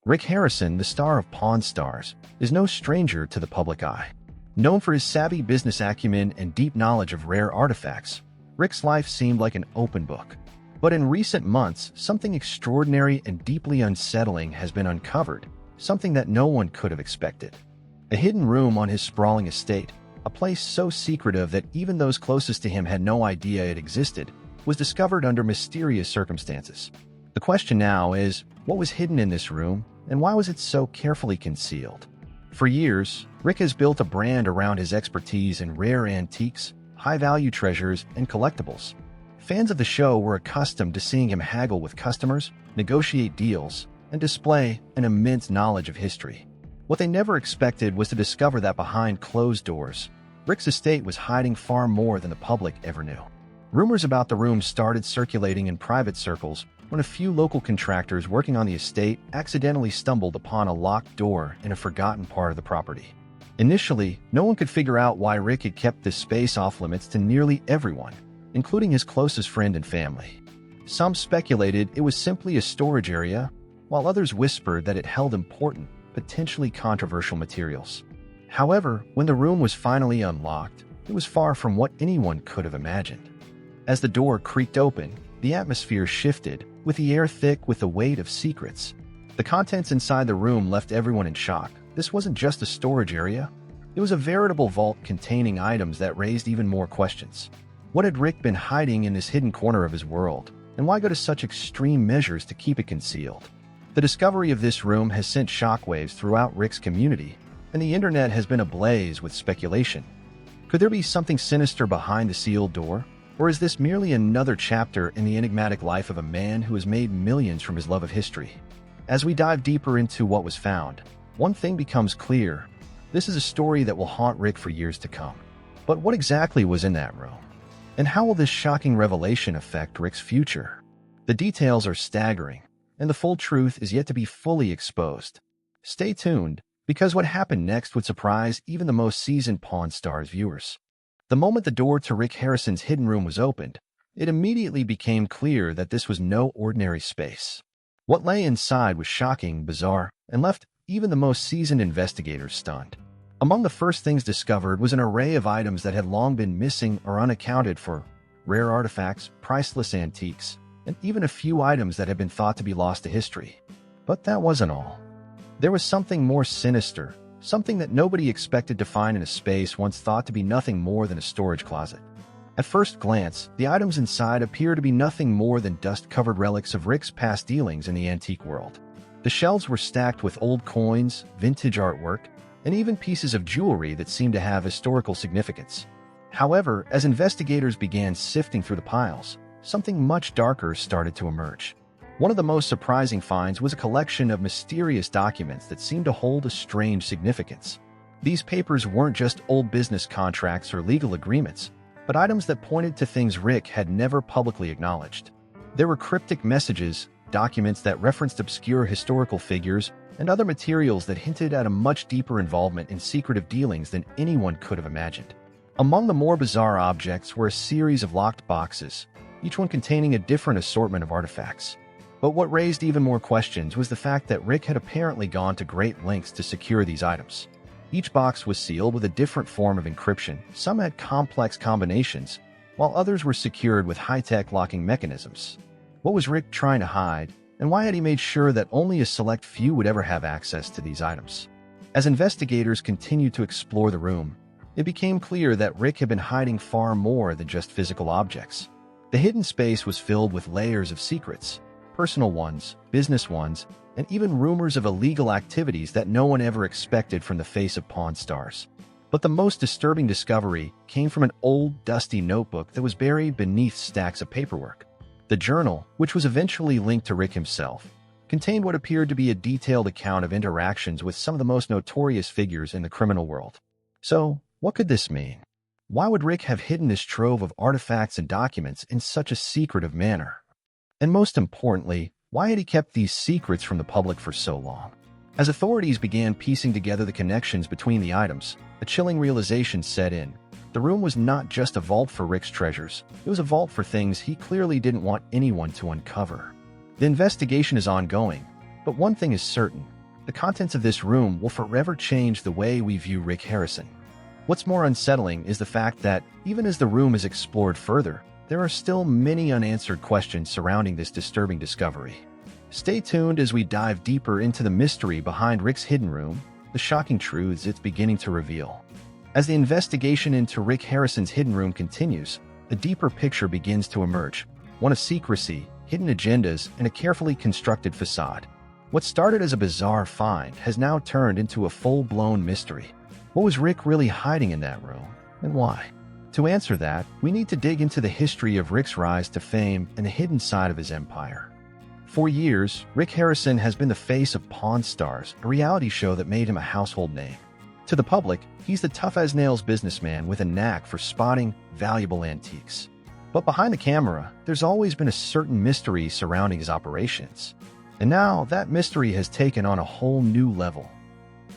Rick Harrison, the star of Pawn Stars, is no stranger to the public eye. Known for his savvy business acumen and deep knowledge of rare artifacts, Rick's life seemed like an open book. But in recent months, something extraordinary and deeply unsettling has been uncovered, something that no one could have expected. A hidden room on his sprawling estate, a place so secretive that even those closest to him had no idea it existed, was discovered under mysterious circumstances. The question now is, what was hidden in this room, and why was it so carefully concealed? For years, Rick has built a brand around his expertise in rare antiques, high-value treasures, and collectibles. Fans of the show were accustomed to seeing him haggle with customers, negotiate deals, and display an immense knowledge of history. What they never expected was to discover that behind closed doors, Rick's estate was hiding far more than the public ever knew. Rumors about the room started circulating in private circles when a few local contractors working on the estate accidentally stumbled upon a locked door in a forgotten part of the property. Initially, no one could figure out why Rick had kept this space off limits to nearly everyone, including his closest friend and family. Some speculated it was simply a storage area, while others whispered that it held important, potentially controversial materials. However, when the room was finally unlocked, it was far from what anyone could have imagined. As the door creaked open, the atmosphere shifted, with the air thick with the weight of secrets. The contents inside the room left everyone in shock. This wasn't just a storage area. It was a veritable vault containing items that raised even more questions. What had Rick been hiding in this hidden corner of his world, and why go to such extreme measures to keep it concealed? The discovery of this room has sent shockwaves throughout Rick's community, and the internet has been ablaze with speculation. Could there be something sinister behind the sealed door? Or is this merely another chapter in the enigmatic life of a man who has made millions from his love of history? As we dive deeper into what was found, one thing becomes clear. This is a story that will haunt Rick for years to come. But what exactly was in that room? And how will this shocking revelation affect Rick's future? The details are staggering, and the full truth is yet to be fully exposed. Stay tuned, because what happened next would surprise even the most seasoned Pawn Stars viewers. The moment the door to Rick Harrison's hidden room was opened, it immediately became clear that this was no ordinary space. What lay inside was shocking, bizarre, and left even the most seasoned investigators stunned. Among the first things discovered was an array of items that had long been missing or unaccounted for: rare artifacts, priceless antiques, and even a few items that had been thought to be lost to history. But that wasn't all. There was something more sinister, something that nobody expected to find in a space once thought to be nothing more than a storage closet. At first glance, the items inside appear to be nothing more than dust-covered relics of Rick's past dealings in the antique world. The shelves were stacked with old coins, vintage artwork, and even pieces of jewelry that seemed to have historical significance. However, as investigators began sifting through the piles, something much darker started to emerge. One of the most surprising finds was a collection of mysterious documents that seemed to hold a strange significance. These papers weren't just old business contracts or legal agreements, but items that pointed to things Rick had never publicly acknowledged. There were cryptic messages, documents that referenced obscure historical figures, and other materials that hinted at a much deeper involvement in secretive dealings than anyone could have imagined. Among the more bizarre objects were a series of locked boxes, each one containing a different assortment of artifacts. But what raised even more questions was the fact that Rick had apparently gone to great lengths to secure these items. Each box was sealed with a different form of encryption. Some had complex combinations, while others were secured with high-tech locking mechanisms. What was Rick trying to hide, and why had he made sure that only a select few would ever have access to these items? As investigators continued to explore the room, it became clear that Rick had been hiding far more than just physical objects. The hidden space was filled with layers of secrets, personal ones, business ones, and even rumors of illegal activities that no one ever expected from the face of Pawn Stars. But the most disturbing discovery came from an old, dusty notebook that was buried beneath stacks of paperwork. The journal, which was eventually linked to Rick himself, contained what appeared to be a detailed account of interactions with some of the most notorious figures in the criminal world. So, what could this mean? Why would Rick have hidden this trove of artifacts and documents in such a secretive manner? And most importantly, why had he kept these secrets from the public for so long? As authorities began piecing together the connections between the items, a chilling realization set in. The room was not just a vault for Rick's treasures, it was a vault for things he clearly didn't want anyone to uncover. The investigation is ongoing, but one thing is certain: The contents of this room will forever change the way we view Rick Harrison. What's more unsettling is the fact that, even as the room is explored further, there are still many unanswered questions surrounding this disturbing discovery. Stay tuned as we dive deeper into the mystery behind Rick's hidden room, the shocking truths it's beginning to reveal. As the investigation into Rick Harrison's hidden room continues, a deeper picture begins to emerge, one of secrecy, hidden agendas, and a carefully constructed facade. What started as a bizarre find has now turned into a full-blown mystery. What was Rick really hiding in that room, and why? To answer that, we need to dig into the history of Rick's rise to fame and the hidden side of his empire. For years, Rick Harrison has been the face of Pawn Stars, a reality show that made him a household name. To the public, he's the tough-as-nails businessman with a knack for spotting valuable antiques. But behind the camera, there's always been a certain mystery surrounding his operations. And now, that mystery has taken on a whole new level.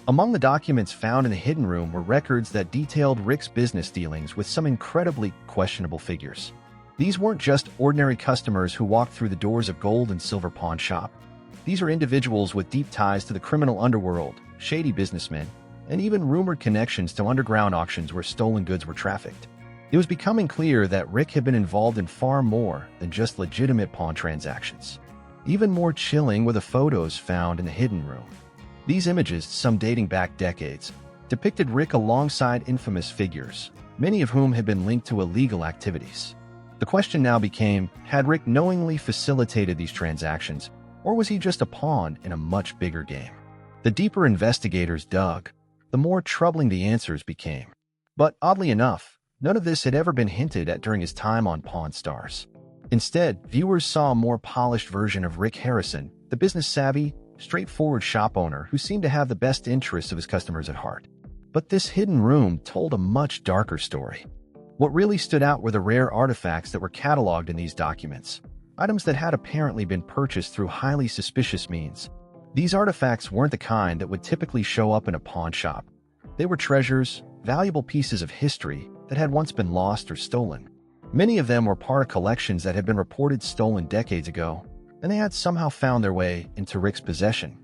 Among the documents found in the hidden room were records that detailed Rick's business dealings with some incredibly questionable figures. These weren't just ordinary customers who walked through the doors of gold and silver pawn shop. These are individuals with deep ties to the criminal underworld, shady businessmen, and even rumored connections to underground auctions where stolen goods were trafficked. It was becoming clear that Rick had been involved in far more than just legitimate pawn transactions. Even more chilling were the photos found in the hidden room. These images, some dating back decades, depicted Rick alongside infamous figures, many of whom had been linked to illegal activities. The question now became, had Rick knowingly facilitated these transactions, or was he just a pawn in a much bigger game? The deeper investigators dug, the more troubling the answers became. But oddly enough, none of this had ever been hinted at during his time on Pawn Stars. Instead, viewers saw a more polished version of Rick Harrison, the business-savvy, straightforward shop owner who seemed to have the best interests of his customers at heart. But this hidden room told a much darker story. What really stood out were the rare artifacts that were cataloged in these documents, items that had apparently been purchased through highly suspicious means. These artifacts weren't the kind that would typically show up in a pawn shop. They were treasures, valuable pieces of history that had once been lost or stolen. Many of them were part of collections that had been reported stolen decades ago, and they had somehow found their way into Rick's possession.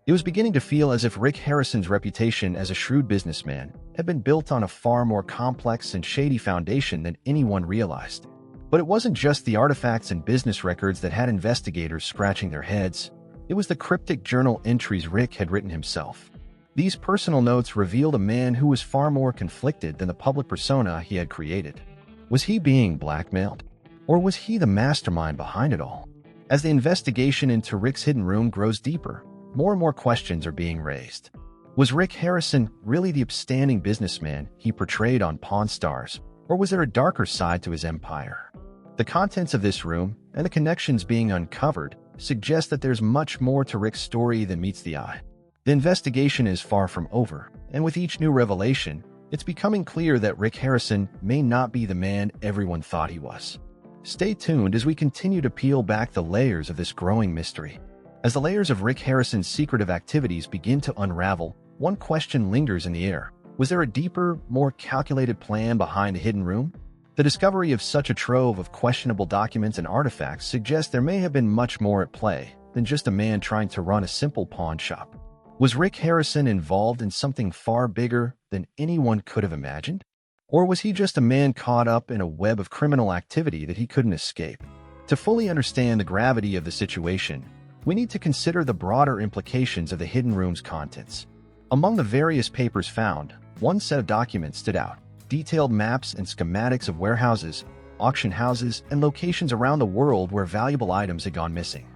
It was beginning to feel as if Rick Harrison's reputation as a shrewd businessman had been built on a far more complex and shady foundation than anyone realized. But it wasn't just the artifacts and business records that had investigators scratching their heads. It was the cryptic journal entries Rick had written himself. These personal notes revealed a man who was far more conflicted than the public persona he had created. Was he being blackmailed? Or was he the mastermind behind it all? As the investigation into Rick's hidden room grows deeper, more and more questions are being raised. Was Rick Harrison really the upstanding businessman he portrayed on Pawn Stars, or was there a darker side to his empire? The contents of this room and the connections being uncovered suggest that there's much more to Rick's story than meets the eye. The investigation is far from over, and with each new revelation, it's becoming clear that Rick Harrison may not be the man everyone thought he was. Stay tuned as we continue to peel back the layers of this growing mystery. As the layers of Rick Harrison's secretive activities begin to unravel, one question lingers in the air. Was there a deeper, more calculated plan behind the hidden room? The discovery of such a trove of questionable documents and artifacts suggests there may have been much more at play than just a man trying to run a simple pawn shop. Was Rick Harrison involved in something far bigger than anyone could have imagined? Or was he just a man caught up in a web of criminal activity that he couldn't escape? To fully understand the gravity of the situation, we need to consider the broader implications of the hidden room's contents. Among the various papers found, one set of documents stood out: detailed maps and schematics of warehouses, auction houses, and locations around the world where valuable items had gone missing.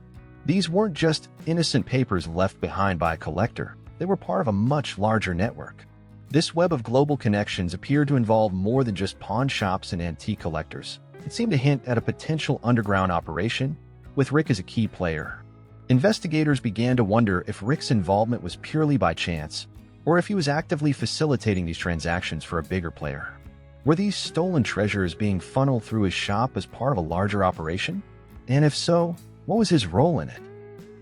These weren't just innocent papers left behind by a collector, they were part of a much larger network. This web of global connections appeared to involve more than just pawn shops and antique collectors. It seemed to hint at a potential underground operation, with Rick as a key player. Investigators began to wonder if Rick's involvement was purely by chance, or if he was actively facilitating these transactions for a bigger player. Were these stolen treasures being funneled through his shop as part of a larger operation? And if so, what was his role in it?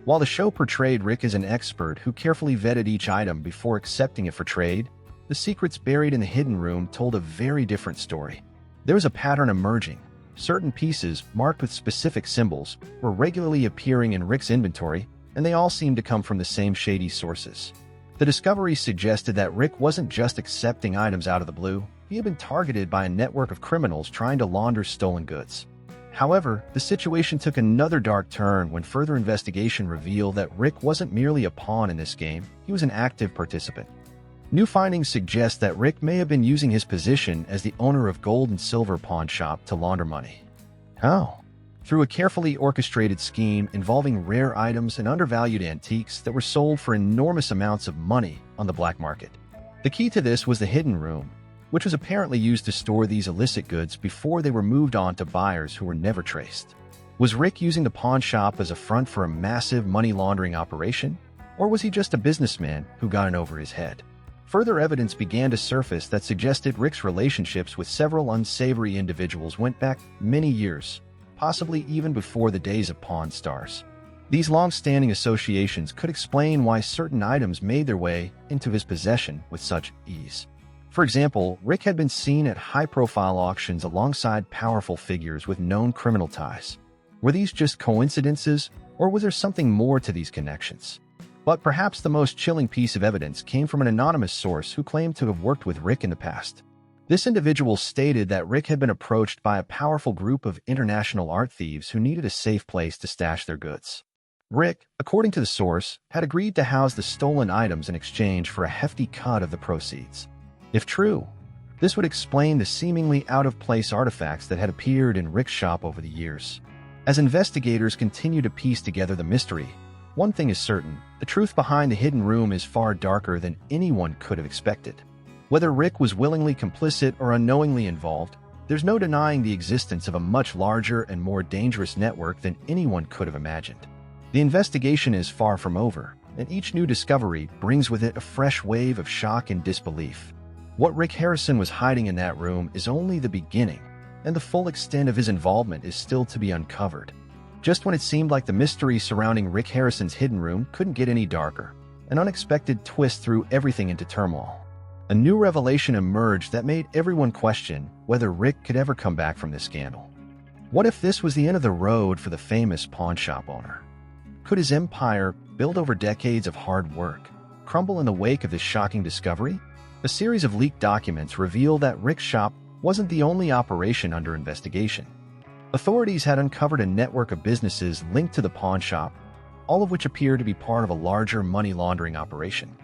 While the show portrayed Rick as an expert who carefully vetted each item before accepting it for trade, the secrets buried in the hidden room told a very different story. There was a pattern emerging. Certain pieces, marked with specific symbols, were regularly appearing in Rick's inventory, and they all seemed to come from the same shady sources. The discovery suggested that Rick wasn't just accepting items out of the blue, he had been targeted by a network of criminals trying to launder stolen goods. However, the situation took another dark turn when further investigation revealed that Rick wasn't merely a pawn in this game, he was an active participant. New findings suggest that Rick may have been using his position as the owner of gold and silver pawn shop to launder money. How? Through a carefully orchestrated scheme involving rare items and undervalued antiques that were sold for enormous amounts of money on the black market. The key to this was the hidden room, which was apparently used to store these illicit goods before they were moved on to buyers who were never traced. Was Rick using the pawn shop as a front for a massive money laundering operation? Or was he just a businessman who got in over his head? Further evidence began to surface that suggested Rick's relationships with several unsavory individuals went back many years, possibly even before the days of Pawn Stars. These long-standing associations could explain why certain items made their way into his possession with such ease. For example, Rick had been seen at high-profile auctions alongside powerful figures with known criminal ties. Were these just coincidences, or was there something more to these connections? But perhaps the most chilling piece of evidence came from an anonymous source who claimed to have worked with Rick in the past. This individual stated that Rick had been approached by a powerful group of international art thieves who needed a safe place to stash their goods. Rick, according to the source, had agreed to house the stolen items in exchange for a hefty cut of the proceeds. If true, this would explain the seemingly out-of-place artifacts that had appeared in Rick's shop over the years. As investigators continue to piece together the mystery, one thing is certain, the truth behind the hidden room is far darker than anyone could have expected. Whether Rick was willingly complicit or unknowingly involved, there's no denying the existence of a much larger and more dangerous network than anyone could have imagined. The investigation is far from over, and each new discovery brings with it a fresh wave of shock and disbelief. What Rick Harrison was hiding in that room is only the beginning, and the full extent of his involvement is still to be uncovered. Just when it seemed like the mystery surrounding Rick Harrison's hidden room couldn't get any darker, an unexpected twist threw everything into turmoil. A new revelation emerged that made everyone question whether Rick could ever come back from this scandal. What if this was the end of the road for the famous pawn shop owner? Could his empire, built over decades of hard work, crumble in the wake of this shocking discovery? A series of leaked documents reveal that Rick's shop wasn't the only operation under investigation. Authorities had uncovered a network of businesses linked to the pawn shop, all of which appear to be part of a larger money laundering operation.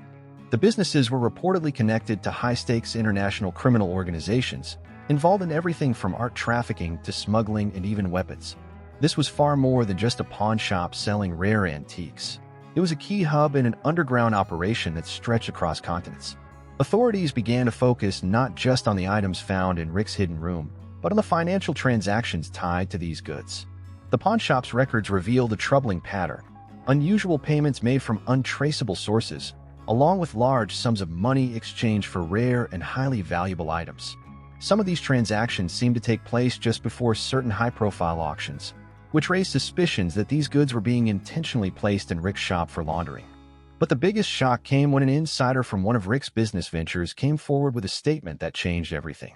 The businesses were reportedly connected to high-stakes international criminal organizations, involved in everything from art trafficking to smuggling and even weapons. This was far more than just a pawn shop selling rare antiques. It was a key hub in an underground operation that stretched across continents. Authorities began to focus not just on the items found in Rick's hidden room, but on the financial transactions tied to these goods. The pawn shop's records revealed a troubling pattern: unusual payments made from untraceable sources, along with large sums of money exchanged for rare and highly valuable items. Some of these transactions seemed to take place just before certain high-profile auctions, which raised suspicions that these goods were being intentionally placed in Rick's shop for laundering. But the biggest shock came when an insider from one of Rick's business ventures came forward with a statement that changed everything.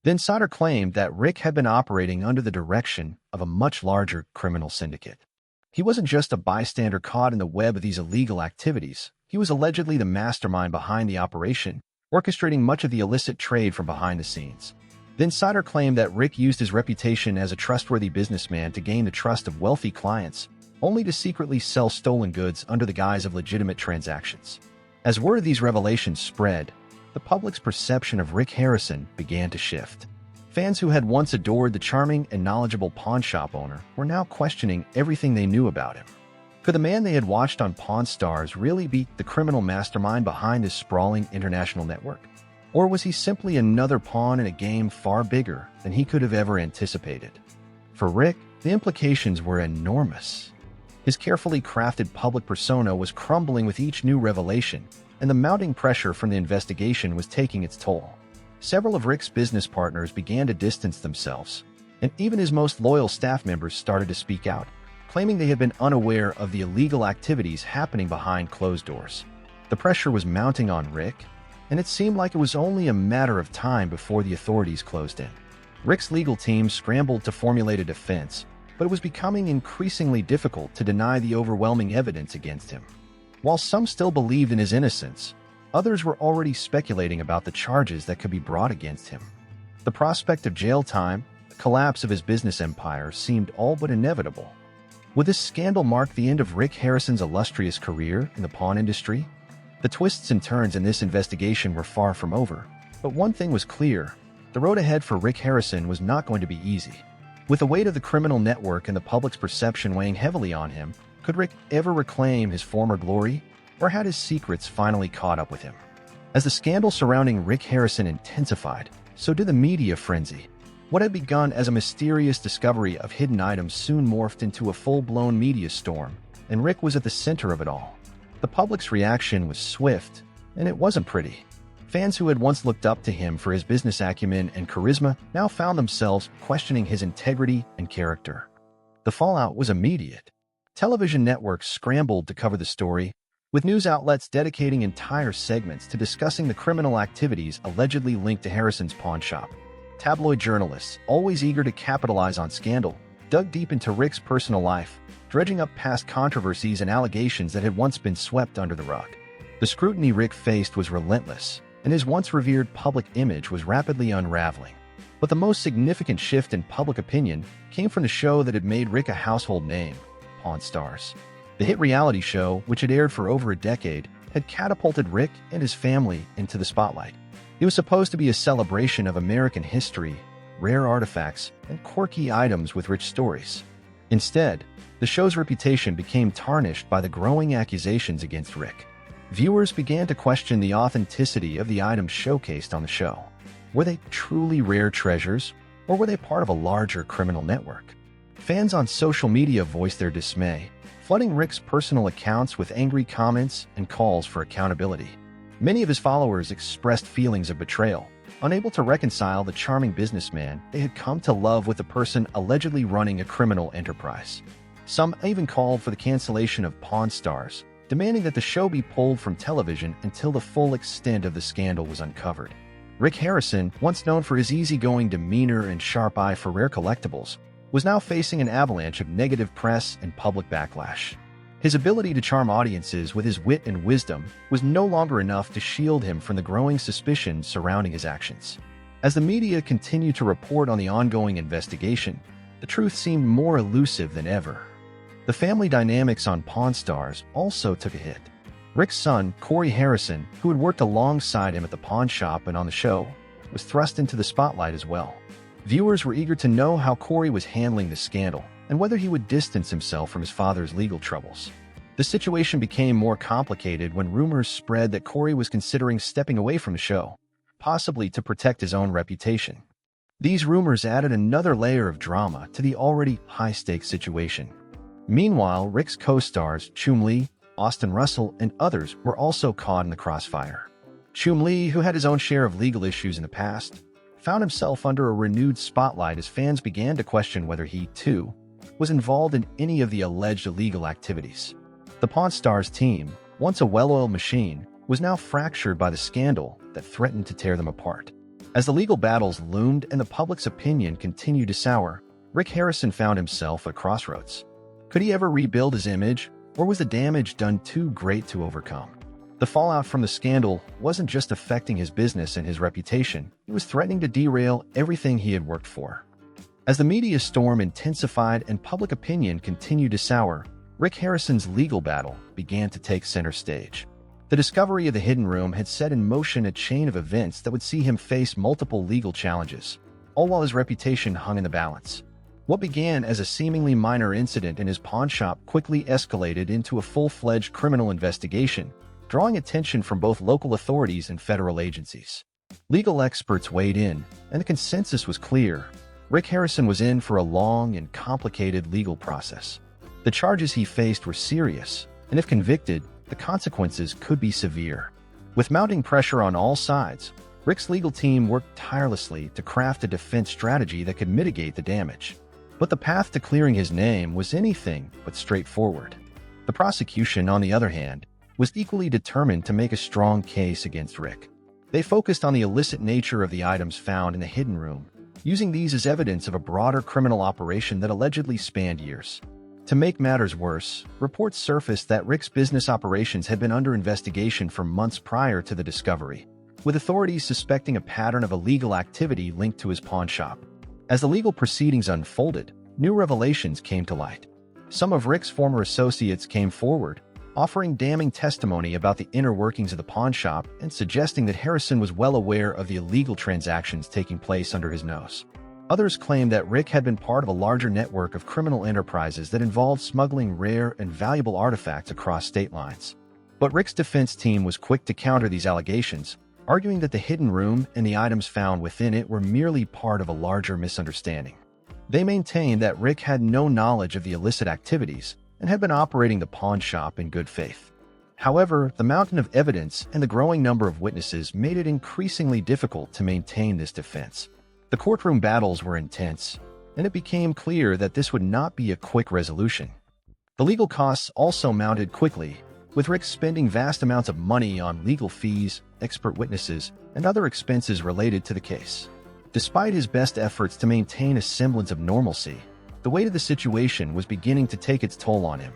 The insider claimed that Rick had been operating under the direction of a much larger criminal syndicate. He wasn't just a bystander caught in the web of these illegal activities. He was allegedly the mastermind behind the operation, orchestrating much of the illicit trade from behind the scenes. The insider claimed that Rick used his reputation as a trustworthy businessman to gain the trust of wealthy clients, only to secretly sell stolen goods under the guise of legitimate transactions. As word of these revelations spread, the public's perception of Rick Harrison began to shift. Fans who had once adored the charming and knowledgeable pawn shop owner were now questioning everything they knew about him. Could the man they had watched on Pawn Stars really be the criminal mastermind behind this sprawling international network? Or was he simply another pawn in a game far bigger than he could have ever anticipated? For Rick, the implications were enormous. His carefully crafted public persona was crumbling with each new revelation, and the mounting pressure from the investigation was taking its toll. Several of Rick's business partners began to distance themselves, and even his most loyal staff members started to speak out, claiming they had been unaware of the illegal activities happening behind closed doors. The pressure was mounting on Rick, and it seemed like it was only a matter of time before the authorities closed in. Rick's legal team scrambled to formulate a defense, but it was becoming increasingly difficult to deny the overwhelming evidence against him. While some still believed in his innocence, others were already speculating about the charges that could be brought against him. The prospect of jail time, the collapse of his business empire, seemed all but inevitable. Would this scandal mark the end of Rick Harrison's illustrious career in the pawn industry? The twists and turns in this investigation were far from over, but one thing was clear: the road ahead for Rick Harrison was not going to be easy. With the weight of the criminal network and the public's perception weighing heavily on him, could Rick ever reclaim his former glory, or had his secrets finally caught up with him? As the scandal surrounding Rick Harrison intensified, so did the media frenzy. What had begun as a mysterious discovery of hidden items soon morphed into a full-blown media storm, and Rick was at the center of it all. The public's reaction was swift, and it wasn't pretty. Fans who had once looked up to him for his business acumen and charisma now found themselves questioning his integrity and character. The fallout was immediate. Television networks scrambled to cover the story, with news outlets dedicating entire segments to discussing the criminal activities allegedly linked to Harrison's pawn shop. Tabloid journalists, always eager to capitalize on scandal, dug deep into Rick's personal life, dredging up past controversies and allegations that had once been swept under the rug. The scrutiny Rick faced was relentless, and his once revered public image was rapidly unraveling. But the most significant shift in public opinion came from the show that had made Rick a household name, Pawn Stars. The hit reality show, which had aired for over a decade, had catapulted Rick and his family into the spotlight. It was supposed to be a celebration of American history, rare artifacts, and quirky items with rich stories. Instead, the show's reputation became tarnished by the growing accusations against Rick. Viewers began to question the authenticity of the items showcased on the show. Were they truly rare treasures, or were they part of a larger criminal network? Fans on social media voiced their dismay, flooding Rick's personal accounts with angry comments and calls for accountability. Many of his followers expressed feelings of betrayal, unable to reconcile the charming businessman they had come to love with the person allegedly running a criminal enterprise. Some even called for the cancellation of Pawn Stars, demanding that the show be pulled from television until the full extent of the scandal was uncovered. Rick Harrison, once known for his easygoing demeanor and sharp eye for rare collectibles, was now facing an avalanche of negative press and public backlash. His ability to charm audiences with his wit and wisdom was no longer enough to shield him from the growing suspicions surrounding his actions. As the media continued to report on the ongoing investigation, the truth seemed more elusive than ever. The family dynamics on Pawn Stars also took a hit. Rick's son, Corey Harrison, who had worked alongside him at the pawn shop and on the show, was thrust into the spotlight as well. Viewers were eager to know how Corey was handling the scandal and whether he would distance himself from his father's legal troubles. The situation became more complicated when rumors spread that Corey was considering stepping away from the show, possibly to protect his own reputation. These rumors added another layer of drama to the already high-stakes situation. Meanwhile, Rick's co-stars, Chum Lee, Austin Russell, and others were also caught in the crossfire. Chum Lee, who had his own share of legal issues in the past, found himself under a renewed spotlight as fans began to question whether he, too, was involved in any of the alleged illegal activities. The Pawn Stars team, once a well-oiled machine, was now fractured by the scandal that threatened to tear them apart. As the legal battles loomed and the public's opinion continued to sour, Rick Harrison found himself at a crossroads. Could he ever rebuild his image, or was the damage done too great to overcome? The fallout from the scandal wasn't just affecting his business and his reputation, it was threatening to derail everything he had worked for. As the media storm intensified and public opinion continued to sour, Rick Harrison's legal battle began to take center stage. The discovery of the hidden room had set in motion a chain of events that would see him face multiple legal challenges, all while his reputation hung in the balance. What began as a seemingly minor incident in his pawn shop quickly escalated into a full-fledged criminal investigation, drawing attention from both local authorities and federal agencies. Legal experts weighed in, and the consensus was clear. Rick Harrison was in for a long and complicated legal process. The charges he faced were serious, and if convicted, the consequences could be severe. With mounting pressure on all sides, Rick's legal team worked tirelessly to craft a defense strategy that could mitigate the damage. But the path to clearing his name was anything but straightforward. The prosecution, on the other hand, was equally determined to make a strong case against Rick. They focused on the illicit nature of the items found in the hidden room, using these as evidence of a broader criminal operation that allegedly spanned years. To make matters worse, reports surfaced that Rick's business operations had been under investigation for months prior to the discovery, with authorities suspecting a pattern of illegal activity linked to his pawn shop. As the legal proceedings unfolded, new revelations came to light. Some of Rick's former associates came forward, offering damning testimony about the inner workings of the pawn shop and suggesting that Harrison was well aware of the illegal transactions taking place under his nose. Others claimed that Rick had been part of a larger network of criminal enterprises that involved smuggling rare and valuable artifacts across state lines. But Rick's defense team was quick to counter these allegations, arguing that the hidden room and the items found within it were merely part of a larger misunderstanding. They maintained that Rick had no knowledge of the illicit activities and had been operating the pawn shop in good faith. However, the mountain of evidence and the growing number of witnesses made it increasingly difficult to maintain this defense. The courtroom battles were intense, and it became clear that this would not be a quick resolution. The legal costs also mounted quickly, with Rick spending vast amounts of money on legal fees, expert witnesses, and other expenses related to the case. Despite his best efforts to maintain a semblance of normalcy, the weight of the situation was beginning to take its toll on him.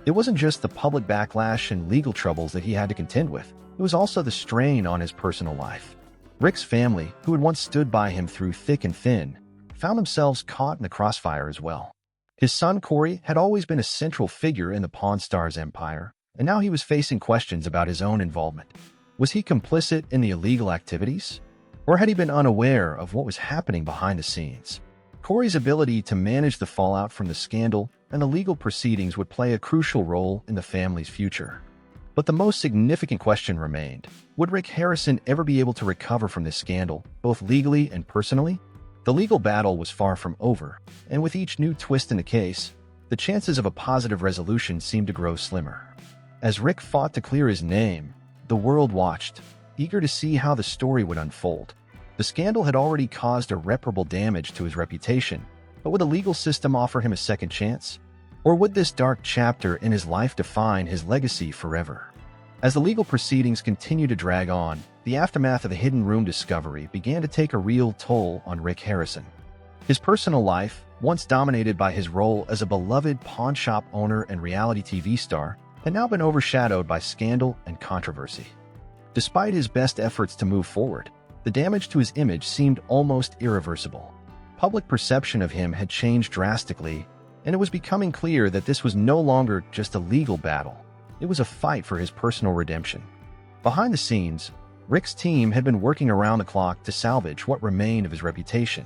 It wasn't just the public backlash and legal troubles that he had to contend with, it was also the strain on his personal life. Rick's family, who had once stood by him through thick and thin, found themselves caught in the crossfire as well. His son Corey had always been a central figure in the Pawn Stars empire, and now he was facing questions about his own involvement. Was he complicit in the illegal activities? Or had he been unaware of what was happening behind the scenes? Corey's ability to manage the fallout from the scandal and the legal proceedings would play a crucial role in the family's future. But the most significant question remained: would Rick Harrison ever be able to recover from this scandal, both legally and personally? The legal battle was far from over, and with each new twist in the case, the chances of a positive resolution seemed to grow slimmer. As Rick fought to clear his name, the world watched, eager to see how the story would unfold. The scandal had already caused irreparable damage to his reputation, but would the legal system offer him a second chance? Or would this dark chapter in his life define his legacy forever? As the legal proceedings continued to drag on, the aftermath of the hidden room discovery began to take a real toll on Rick Harrison. His personal life, once dominated by his role as a beloved pawn shop owner and reality TV star, had now been overshadowed by scandal and controversy. Despite his best efforts to move forward, the damage to his image seemed almost irreversible. Public perception of him had changed drastically, and it was becoming clear that this was no longer just a legal battle. It was a fight for his personal redemption. Behind the scenes, Rick's team had been working around the clock to salvage what remained of his reputation.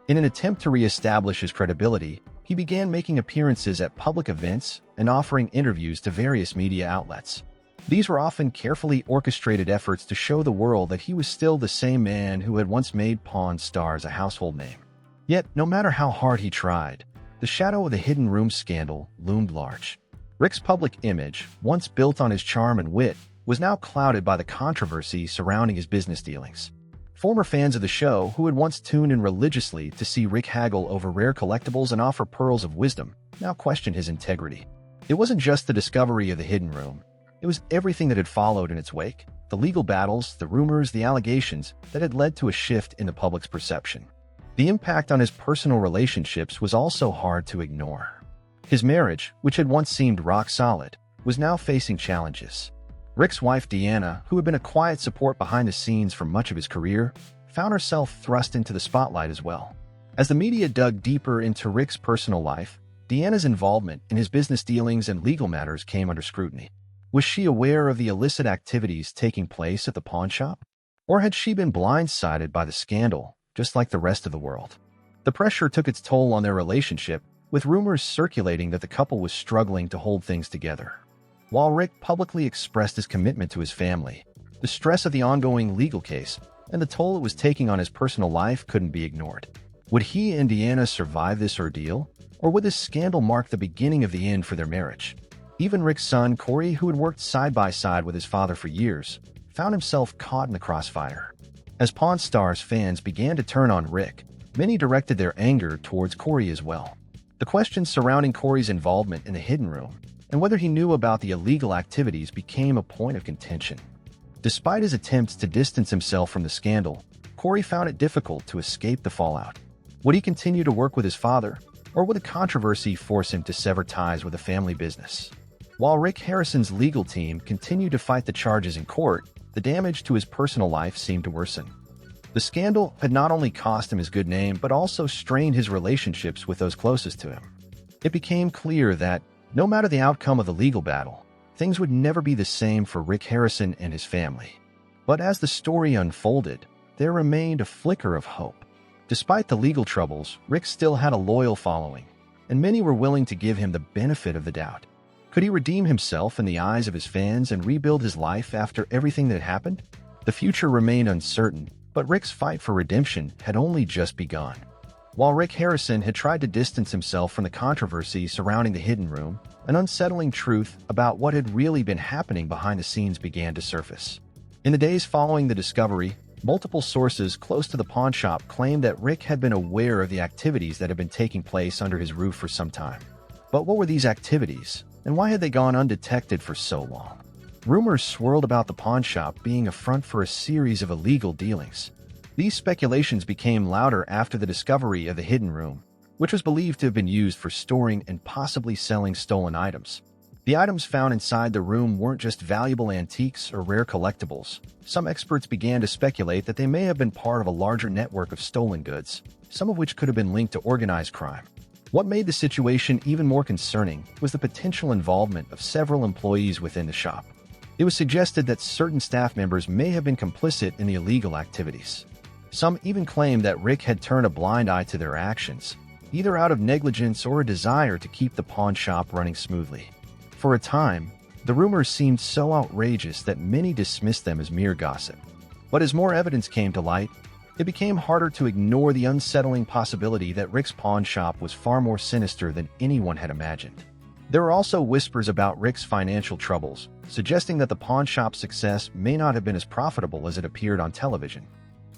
In an attempt to re-establish his credibility, he began making appearances at public events and offering interviews to various media outlets. These were often carefully orchestrated efforts to show the world that he was still the same man who had once made Pawn Stars a household name. Yet, no matter how hard he tried, the shadow of the hidden room scandal loomed large. Rick's public image, once built on his charm and wit, was now clouded by the controversy surrounding his business dealings. Former fans of the show, who had once tuned in religiously to see Rick haggle over rare collectibles and offer pearls of wisdom, now questioned his integrity. It wasn't just the discovery of the hidden room. It was everything that had followed in its wake, the legal battles, the rumors, the allegations that had led to a shift in the public's perception. The impact on his personal relationships was also hard to ignore. His marriage, which had once seemed rock solid, was now facing challenges. Rick's wife Deanna, who had been a quiet support behind the scenes for much of his career, found herself thrust into the spotlight as well. As the media dug deeper into Rick's personal life, Deanna's involvement in his business dealings and legal matters came under scrutiny. Was she aware of the illicit activities taking place at the pawn shop? Or had she been blindsided by the scandal, just like the rest of the world? The pressure took its toll on their relationship, with rumors circulating that the couple was struggling to hold things together. While Rick publicly expressed his commitment to his family, the stress of the ongoing legal case and the toll it was taking on his personal life couldn't be ignored. Would he and Deanna survive this ordeal, or would this scandal mark the beginning of the end for their marriage? Even Rick's son, Corey, who had worked side by side with his father for years, found himself caught in the crossfire. As Pawn Stars fans began to turn on Rick, many directed their anger towards Corey as well. The questions surrounding Corey's involvement in the hidden room and whether he knew about the illegal activities became a point of contention. Despite his attempts to distance himself from the scandal, Corey found it difficult to escape the fallout. Would he continue to work with his father, or would the controversy force him to sever ties with a family business? While Rick Harrison's legal team continued to fight the charges in court, the damage to his personal life seemed to worsen. The scandal had not only cost him his good name, but also strained his relationships with those closest to him. It became clear that, no matter the outcome of the legal battle, things would never be the same for Rick Harrison and his family. But as the story unfolded, there remained a flicker of hope. Despite the legal troubles, Rick still had a loyal following, and many were willing to give him the benefit of the doubt. Could he redeem himself in the eyes of his fans and rebuild his life after everything that happened? The future remained uncertain, but Rick's fight for redemption had only just begun. While Rick Harrison had tried to distance himself from the controversy surrounding the hidden room, an unsettling truth about what had really been happening behind the scenes began to surface. In the days following the discovery, multiple sources close to the pawn shop claimed that Rick had been aware of the activities that had been taking place under his roof for some time. But what were these activities, and why had they gone undetected for so long? Rumors swirled about the pawn shop being a front for a series of illegal dealings. These speculations became louder after the discovery of the hidden room, which was believed to have been used for storing and possibly selling stolen items. The items found inside the room weren't just valuable antiques or rare collectibles. Some experts began to speculate that they may have been part of a larger network of stolen goods, some of which could have been linked to organized crime. What made the situation even more concerning was the potential involvement of several employees within the shop. It was suggested that certain staff members may have been complicit in the illegal activities. Some even claimed that Rick had turned a blind eye to their actions, either out of negligence or a desire to keep the pawn shop running smoothly. For a time, the rumors seemed so outrageous that many dismissed them as mere gossip. But as more evidence came to light, it became harder to ignore the unsettling possibility that Rick's pawn shop was far more sinister than anyone had imagined. There were also whispers about Rick's financial troubles, suggesting that the pawn shop's success may not have been as profitable as it appeared on television.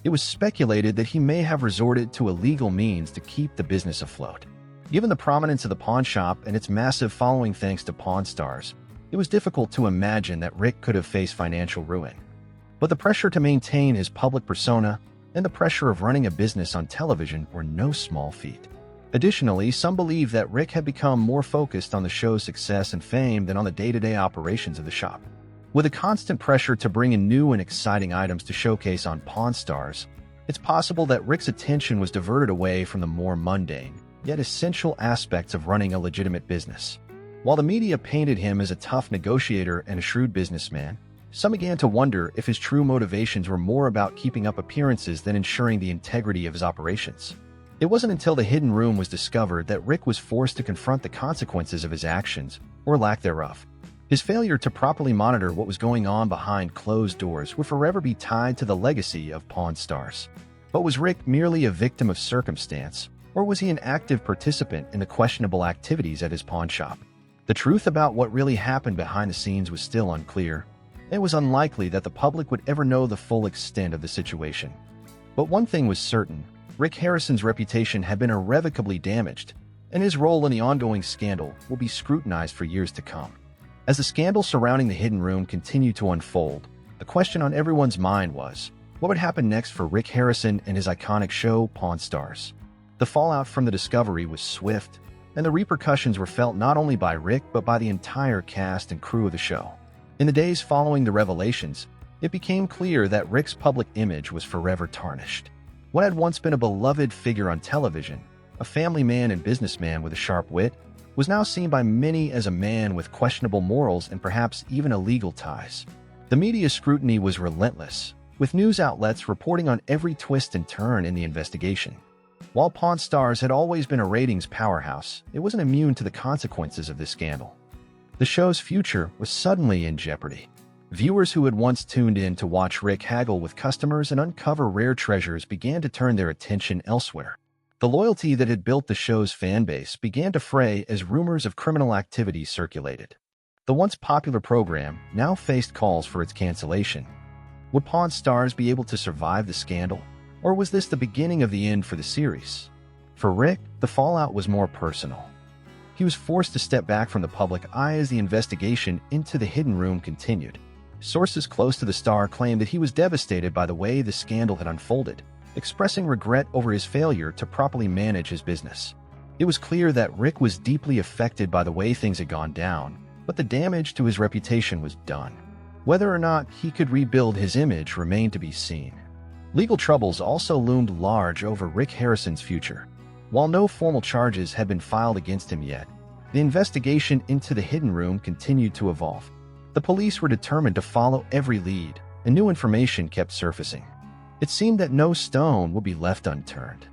It was speculated that he may have resorted to illegal means to keep the business afloat. Given the prominence of the pawn shop and its massive following thanks to Pawn Stars, it was difficult to imagine that Rick could have faced financial ruin. But the pressure to maintain his public persona and the pressure of running a business on television were no small feat. Additionally, some believe that Rick had become more focused on the show's success and fame than on the day-to-day operations of the shop. With a constant pressure to bring in new and exciting items to showcase on Pawn Stars, it's possible that Rick's attention was diverted away from the more mundane, yet essential aspects of running a legitimate business. While the media painted him as a tough negotiator and a shrewd businessman, some began to wonder if his true motivations were more about keeping up appearances than ensuring the integrity of his operations. It wasn't until the hidden room was discovered that Rick was forced to confront the consequences of his actions, or lack thereof. His failure to properly monitor what was going on behind closed doors would forever be tied to the legacy of Pawn Stars. But was Rick merely a victim of circumstance, or was he an active participant in the questionable activities at his pawn shop? The truth about what really happened behind the scenes was still unclear. It was unlikely that the public would ever know the full extent of the situation. But one thing was certain: Rick Harrison's reputation had been irrevocably damaged, and his role in the ongoing scandal will be scrutinized for years to come. As the scandal surrounding the hidden room continued to unfold, the question on everyone's mind was, what would happen next for Rick Harrison and his iconic show, Pawn Stars? The fallout from the discovery was swift, and the repercussions were felt not only by Rick but by the entire cast and crew of the show. In the days following the revelations, it became clear that Rick's public image was forever tarnished. What had once been a beloved figure on television, a family man and businessman with a sharp wit, was now seen by many as a man with questionable morals and perhaps even illegal ties. The media scrutiny was relentless, with news outlets reporting on every twist and turn in the investigation. While Pawn Stars had always been a ratings powerhouse, it wasn't immune to the consequences of this scandal. The show's future was suddenly in jeopardy. Viewers who had once tuned in to watch Rick haggle with customers and uncover rare treasures began to turn their attention elsewhere. The loyalty that had built the show's fan base began to fray as rumors of criminal activity circulated. The once popular program now faced calls for its cancellation. Would Pawn Stars be able to survive the scandal, or was this the beginning of the end for the series? For Rick, the fallout was more personal. He was forced to step back from the public eye as the investigation into the hidden room continued. Sources close to the star claimed that he was devastated by the way the scandal had unfolded, expressing regret over his failure to properly manage his business. It was clear that Rick was deeply affected by the way things had gone down, but the damage to his reputation was done. Whether or not he could rebuild his image remained to be seen. Legal troubles also loomed large over Rick Harrison's future. While no formal charges had been filed against him yet, the investigation into the hidden room continued to evolve. The police were determined to follow every lead, and new information kept surfacing. It seemed that no stone would be left unturned.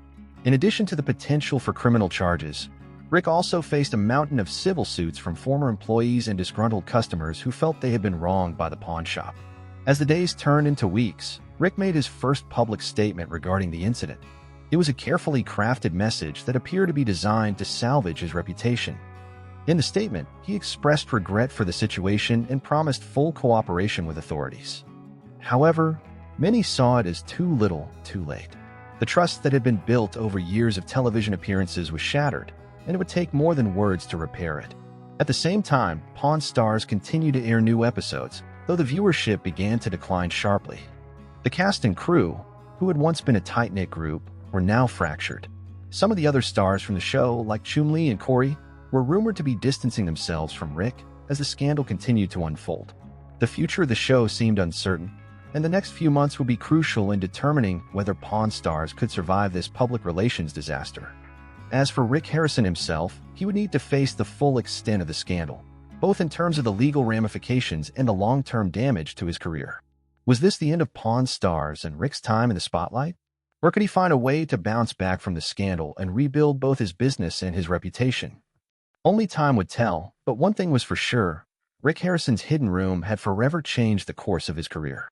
In addition to the potential for criminal charges, Rick also faced a mountain of civil suits from former employees and disgruntled customers who felt they had been wronged by the pawn shop. As the days turned into weeks, Rick made his first public statement regarding the incident. It was a carefully crafted message that appeared to be designed to salvage his reputation. In the statement, he expressed regret for the situation and promised full cooperation with authorities. However, many saw it as too little, too late. The trust that had been built over years of television appearances was shattered, and it would take more than words to repair it. At the same time, Pawn Stars continued to air new episodes, though the viewership began to decline sharply. The cast and crew, who had once been a tight-knit group, were now fractured. Some of the other stars from the show, like Chun-Li and Corey, were rumored to be distancing themselves from Rick as the scandal continued to unfold. The future of the show seemed uncertain, and the next few months would be crucial in determining whether Pawn Stars could survive this public relations disaster. As for Rick Harrison himself, he would need to face the full extent of the scandal, both in terms of the legal ramifications and the long-term damage to his career. Was this the end of Pawn Stars and Rick's time in the spotlight? Or could he find a way to bounce back from the scandal and rebuild both his business and his reputation? Only time would tell, but one thing was for sure: Rick Harrison's hidden room had forever changed the course of his career.